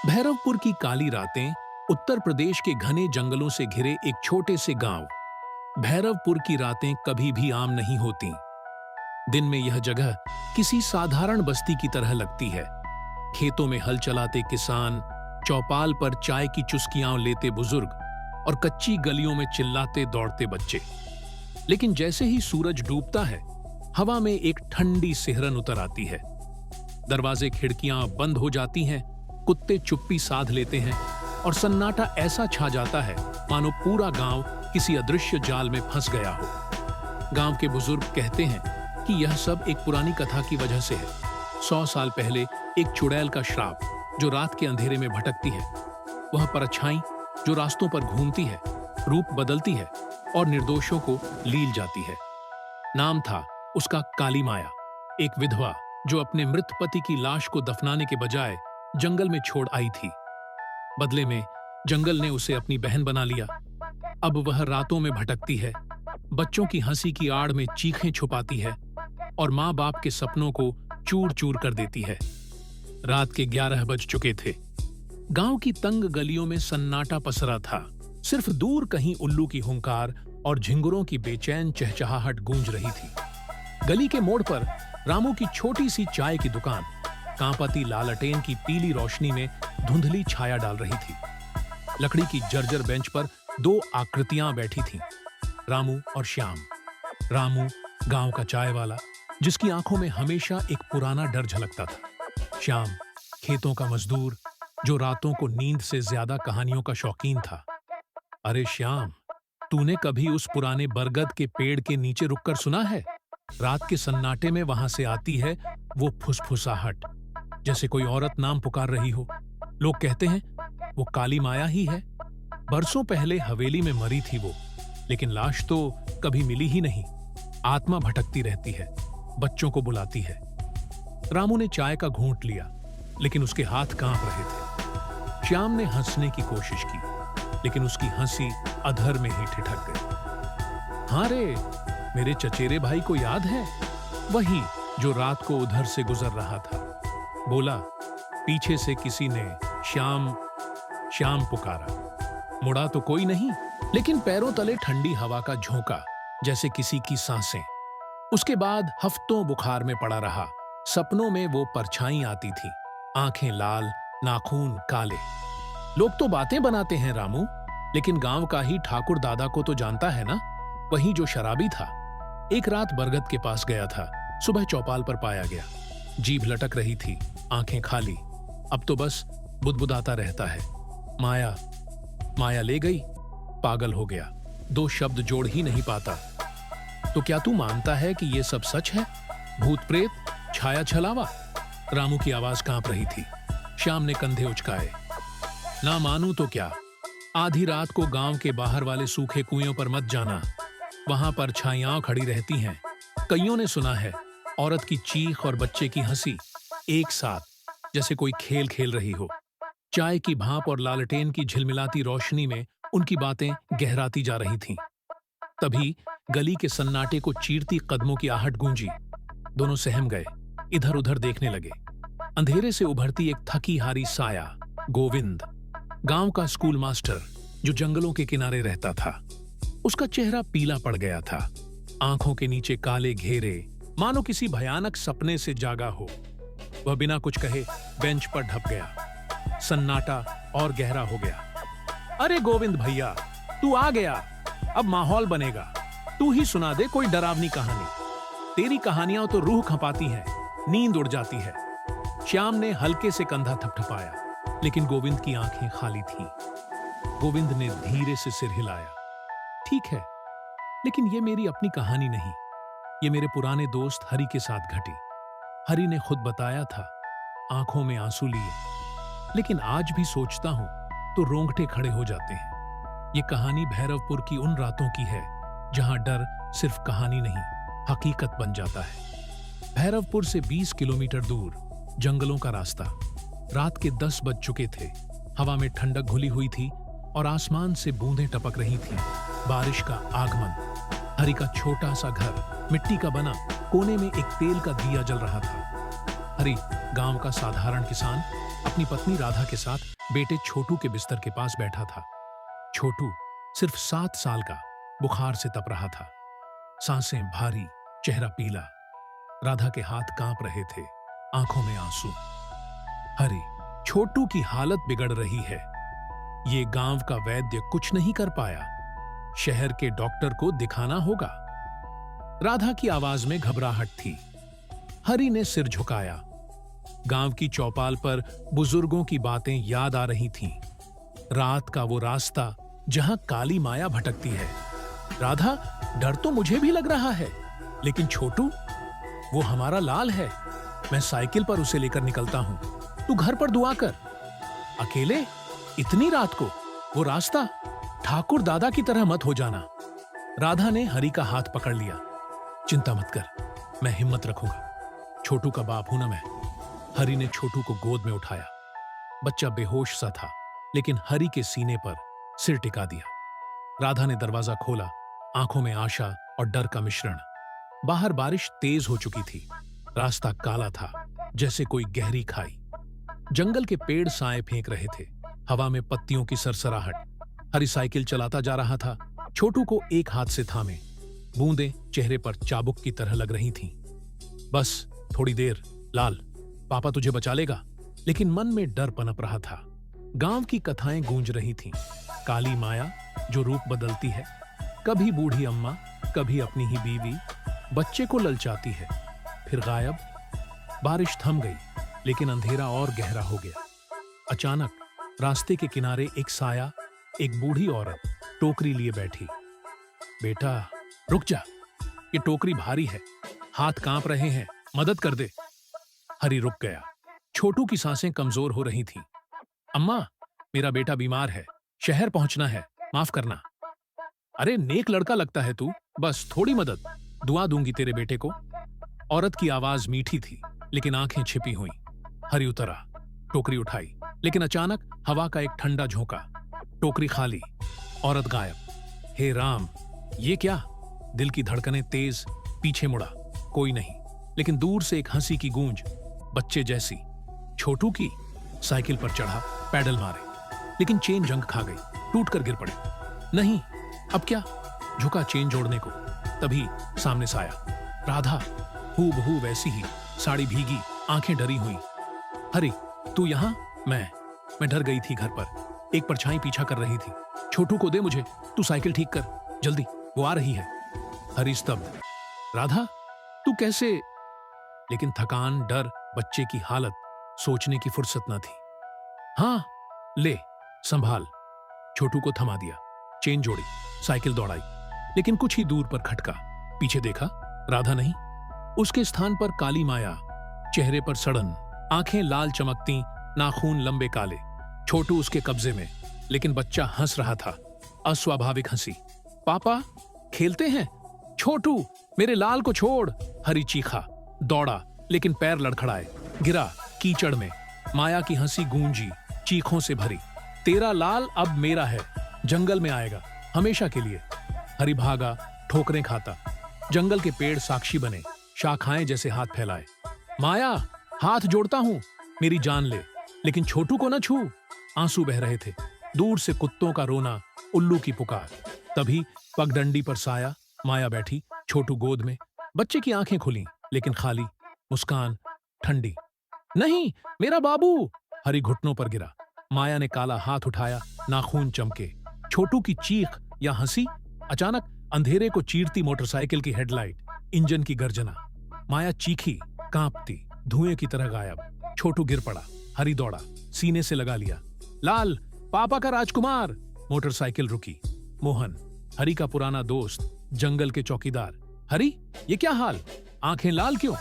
भैरवपुर की काली रातें उत्तर प्रदेश के घने जंगलों से घिरे एक छोटे से गांव भैरवपुर की रातें कभी भी आम नहीं होती। दिन में यह जगह किसी साधारण बस्ती की तरह लगती है। खेतों में हल चलाते किसान, चौपाल पर चाय की चुस्कियां लेते बुजुर्ग और कच्ची गलियों में चिल्लाते दौड़ते बच्चे। लेकिन जैसे ही सूरज डूबता है, हवा में एक ठंडी सिहरन उतर आती है। दरवाजे खिड़कियां बंद हो जाती हैं, कुत्ते चुप्पी साध लेते हैं और सन्नाटा ऐसा छा जाता है मानो पूरा गांव किसी अदृश्य जाल में फंस गया हो। गांव के बुजुर्ग कहते हैं कि यह सब एक पुरानी कथा की वजह से है। 100 साल पहले एक चुड़ैल का श्राप जो रात के अंधेरे में भटकती है, वह परछाई जो रास्तों पर घूमती है, रूप बदलती है और निर्दोषों को लील जाती है। नाम था उसका काली माया, एक विधवा जो अपने मृत पति की लाश को दफनाने के बजाय जंगल में छोड़ आई थी। बदले में जंगल ने उसे अपनी बहन बना लिया। अब वह रातों में भटकती है, बच्चों की हंसी की आड़ में चीखें छुपाती है और माँ बाप के सपनों को चूर चूर कर देती है। रात के 11 बज चुके थे। गांव की तंग गलियों में सन्नाटा पसरा था। सिर्फ दूर कहीं उल्लू की हुंकार और झिंगुरों की बेचैन चहचहाहट गूंज रही थी। गली के मोड़ पर रामू की छोटी सी चाय की दुकान कांपती लालटेन की पीली रोशनी में धुंधली छाया डाल रही थी। लकड़ी की जर्जर बेंच पर 2 आकृतियां बैठी थीं, रामू और श्याम। रामू गांव का चाय वाला जिसकी आंखों में हमेशा एक पुराना डर झलकता था। श्याम खेतों का मजदूर जो रातों को नींद से ज्यादा कहानियों का शौकीन था। अरे श्याम, तूने कभी उस पुराने बरगद के पेड़ के नीचे रुककर सुना है? रात के सन्नाटे में वहां से आती है वो फुसफुसाहट, जैसे कोई औरत नाम पुकार रही हो। लोग कहते हैं वो काली माया ही है। बरसों पहले हवेली में मरी थी वो, लेकिन लाश तो कभी मिली ही नहीं। आत्मा भटकती रहती है, बच्चों को बुलाती है। रामू ने चाय का घूंट लिया, लेकिन उसके हाथ कांप रहे थे। श्याम ने हंसने की कोशिश की, लेकिन उसकी हंसी अधर में ही ठिठक गई। हाँ रे, मेरे चचेरे भाई को याद है? वही जो रात को उधर से गुजर रहा था। बोला। पीछे से किसी ने श्याम श्याम पुकारा। मुड़ा तो कोई नहीं, लेकिन पैरों तले ठंडी हवा का झोंका, जैसे किसी की सांसें। उसके बाद हफ्तों बुखार में पड़ा रहा। सपनों में वो परछाई आती थी, आंखें लाल, नाखून काले। लोग तो बातें बनाते हैं रामू, लेकिन गांव का ही ठाकुर दादा को तो जानता है ना, वही जो शराबी था। एक रात बरगद के पास गया था, सुबह चौपाल पर पाया गया। जीभ लटक रही थी, आंखें खाली। अब तो बस बुदबुदाता रहता है। माया माया ले गई, पागल हो गया, 2 शब्द जोड़ ही नहीं पाता। तो क्या तू मानता है कि ये सब सच है? भूत प्रेत, छाया छलावा? रामू की आवाज कांप रही थी। श्याम ने कंधे उचकाए। ना मानू तो क्या, आधी रात को गांव के बाहर वाले सूखे कुएं पर मत जाना। वहां पर छायाएं खड़ी रहती हैं। कईयों ने सुना है औरत की चीख और बच्चे की हंसी एक साथ, जैसे कोई खेल खेल रही हो। चाय की भाप और लालटेन की झिलमिलाती रोशनी में उनकी बातें गहराती जा रही थीं। तभी गली के सन्नाटे को चीरती कदमों की आहट गूंजी। दोनों सहम गए, इधर उधर देखने लगे। अंधेरे से उभरती एक थकी हारी साया, गोविंद, गांव का स्कूल मास्टर जो जंगलों के किनारे रहता था। उसका चेहरा पीला पड़ गया था, आंखों के नीचे काले घेरे, मानो किसी भयानक सपने से जागा हो। वह बिना कुछ कहे बेंच पर ढप गया। सन्नाटा और गहरा हो गया। अरे गोविंद भैया, तू आ गया, अब माहौल बनेगा। तू ही सुना दे कोई डरावनी कहानी। तेरी कहानियां तो रूह खपाती हैं, नींद उड़ जाती है। श्याम ने हल्के से कंधा थपथपाया, लेकिन गोविंद की आंखें खाली थीं। गोविंद ने धीरे से सिर हिलाया। ठीक है, लेकिन ये मेरी अपनी कहानी नहीं, ये मेरे पुराने दोस्त हरि के साथ घटी। हरि ने खुद बताया था, आंखों में आंसू लिए। लेकिन आज भी सोचता हूं तो रोंगटे खड़े हो जाते हैं। ये कहानी भैरवपुर की उन रातों की है जहां डर सिर्फ कहानी नहीं, हकीकत बन जाता है। भैरवपुर से 20 किलोमीटर दूर जंगलों का रास्ता। रात के 10 बज चुके थे। हवा में ठंडक घुली हुई थी और आसमान से बूंदें टपक रही थीं। बारिश का आगमन। हरि का छोटा सा घर मिट्टी का बना, कोने में एक तेल का दिया जल रहा था। हरि गांव का साधारण किसान अपनी पत्नी राधा के साथ बेटे छोटू के बिस्तर के पास बैठा था। छोटू सिर्फ 7 साल का, बुखार से तप रहा था। सांसें भारी, चेहरा पीला। राधा के हाथ कांप रहे थे, आंखों में आंसू। हरी, छोटू की हालत बिगड़ रही है। ये गांव का वैद्य कुछ नहीं कर पाया। शहर के डॉक्टर को दिखाना होगा। राधा की आवाज में घबराहट थी। हरी ने सिर झुकाया। गांव की चौपाल पर बुजुर्गों की बातें याद आ रही थीं। रात का वो रास्ता जहां काली माया भटकती है। राधा, डर तो मुझे भी लग रहा है, लेकिन छोटू, वो हमारा लाल है। मैं साइकिल पर उसे लेकर निकलता हूं। तू घर पर दुआ कर। अकेले इतनी रात को वो रास्ता? ठाकुर दादा की तरह मत हो जाना। राधा ने हरी का हाथ पकड़ लिया। चिंता मत कर, मैं हिम्मत रखूंगा। छोटू का बाप हूं ना मैं। हरी ने छोटू को गोद में उठाया। बच्चा बेहोश सा था, लेकिन हरी के सीने पर सिर टिका दिया। राधा ने दरवाजा खोला, आंखों में आशा और डर का मिश्रण। बाहर बारिश तेज हो चुकी थी। रास्ता काला था, जैसे कोई गहरी खाई। जंगल के पेड़ साए फेंक रहे थे, हवा में पत्तियों की सरसराहट। हरी साइकिल चलाता जा रहा था, छोटू को एक हाथ से थामे। बूंदें चेहरे पर चाबुक की तरह लग रही थीं। बस थोड़ी देर, लाल, पापा तुझे बचा लेगा। लेकिन मन में डर पनप रहा था। गांव की कथाएं गूंज रही थीं। काली माया जो रूप बदलती है, कभी बूढ़ी अम्मा, कभी अपनी ही बीवी, बच्चे को ललचाती है, फिर गायब। बारिश थम गई, लेकिन अंधेरा और गहरा हो गया। अचानक रास्ते के किनारे एक साया, एक बूढ़ी औरत टोकरी लिए बैठी। बेटा रुक जा, ये टोकरी भारी है, हाथ कांप रहे हैं, मदद कर दे। हरी रुक गया। छोटू की सांसें कमजोर हो रही थीं। अम्मा, मेरा बेटा बीमार है, शहर पहुंचना है, माफ करना। अरे नेक लड़का लगता है तू, बस थोड़ी मदद, दुआ दूंगी तेरे बेटे को। औरत की आवाज मीठी थी, लेकिन आंखें छिपी हुई। हरी उतरा, टोकरी उठाई, लेकिन अचानक हवा का एक ठंडा झोंका। टोकरी खाली, औरत गायब। हे राम, ये क्या? दिल की धड़कनें तेज, पीछे मुड़ा, कोई नहीं, लेकिन दूर से एक हंसी की गूंज, बच्चे जैसी। छोटू की। साइकिल पर चढ़ा, पैडल मारे, लेकिन चेन जंग खा गई, टूट कर गिर पड़े। नहीं, अब क्या? झुका चेन जोड़ने को, तभी सामने से आया। राधा, हूबहू वैसी ही, साड़ी भीगी, आंखें डरी हुई। हरी, तू यहां? मैं डर गई थी घर पर। एक परछाई पीछा कर रही थी। छोटू को दे मुझे, तू साइकिल ठीक कर, जल्दी, वो आ रही है। हरी स्तब्ध। राधा, तू कैसे? लेकिन थकान, डर, बच्चे की हालत, सोचने की फुर्सत न थी। हाँ, ले, संभाल। छोटू को थमा दिया, चेन जोड़ी, साइकिल दौड़ाई, लेकिन कुछ ही दूर पर खटका। पीछे देखा, राधा नहीं, उसके स्थान पर काली माया। चेहरे पर सड़न, आंखें लाल चमकती, नाखून लंबे काले। छोटू उसके कब्जे में, लेकिन बच्चा हंस रहा था, अस्वाभाविक हंसी। पापा, खेलते हैं? छोटू, मेरे लाल को छोड़। हरी चीखा, दौड़ा, लेकिन पैर लड़खड़ाए, गिरा कीचड़ में। माया की हंसी गूंजी, चीखों से भरी। तेरा लाल अब मेरा है, जंगल में आएगा, हमेशा के लिए। हरी भागा, ठोकरें खाता। जंगल के पेड़ साक्षी बने, शाखाएं जैसे हाथ फैलाए। माया, हाथ जोड़ता हूं, मेरी जान ले, लेकिन छोटू को न छू। आंसू बह रहे थे, दूर से कुत्तों का रोना, उल्लू की पुकार। तभी पगडंडी पर साया, माया बैठी, छोटू गोद में। बच्चे की आंखें खुली, लेकिन खाली, मुस्कान ठंडी। नहीं, मेरा बाबू। हरी घुटनों पर गिरा। माया ने काला हाथ उठाया, नाखून चमके। छोटू की चीख या हंसी। अचानक अंधेरे को चीरती मोटरसाइकिल की हेडलाइट, इंजन की गर्जना। माया चीखी, कांपती, धुएं की तरह गायब। छोटू गिर पड़ा। हरी दौड़ा, सीने से लगा लिया। लाल, पापा का राजकुमार। मोटरसाइकिल रुकी। मोहन, हरी का पुराना दोस्त, जंगल के चौकीदार। हरी, ये क्या हाल? आंखें लाल क्यों?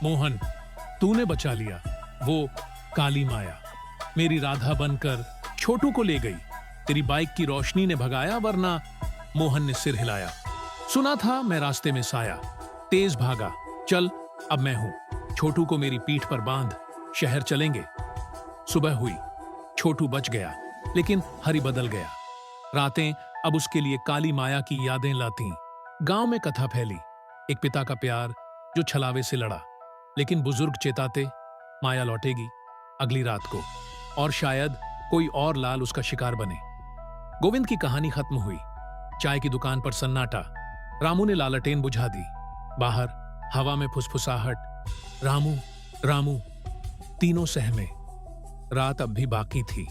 मोहन, तूने बचा लिया। वो काली माया मेरी राधा बनकर छोटू को ले गई। तेरी बाइक की रोशनी ने भगाया, वरना। मोहन ने सिर हिलाया। सुना था मैं रास्ते में साया, तेज भागा। चल, अब मैं हूं। छोटू को मेरी पीठ पर बांध, शहर चलेंगे। सुबह हुई, छोटू बच गया, लेकिन हरी बदल गया। रातें अब उसके लिए काली माया की यादें लाती। गांव में कथा फैली, एक पिता का प्यार जो छलावे से लड़ा, लेकिन बुजुर्ग चेताते, माया लौटेगी अगली रात को, और शायद कोई और लाल उसका शिकार बने। गोविंद की कहानी खत्म हुई। चाय की दुकान पर सन्नाटा। रामू ने लालटेन बुझा दी। बाहर हवा में फुसफुसाहट। रामू, रामू। तीनों सहमे। रात अब भी बाकी थी।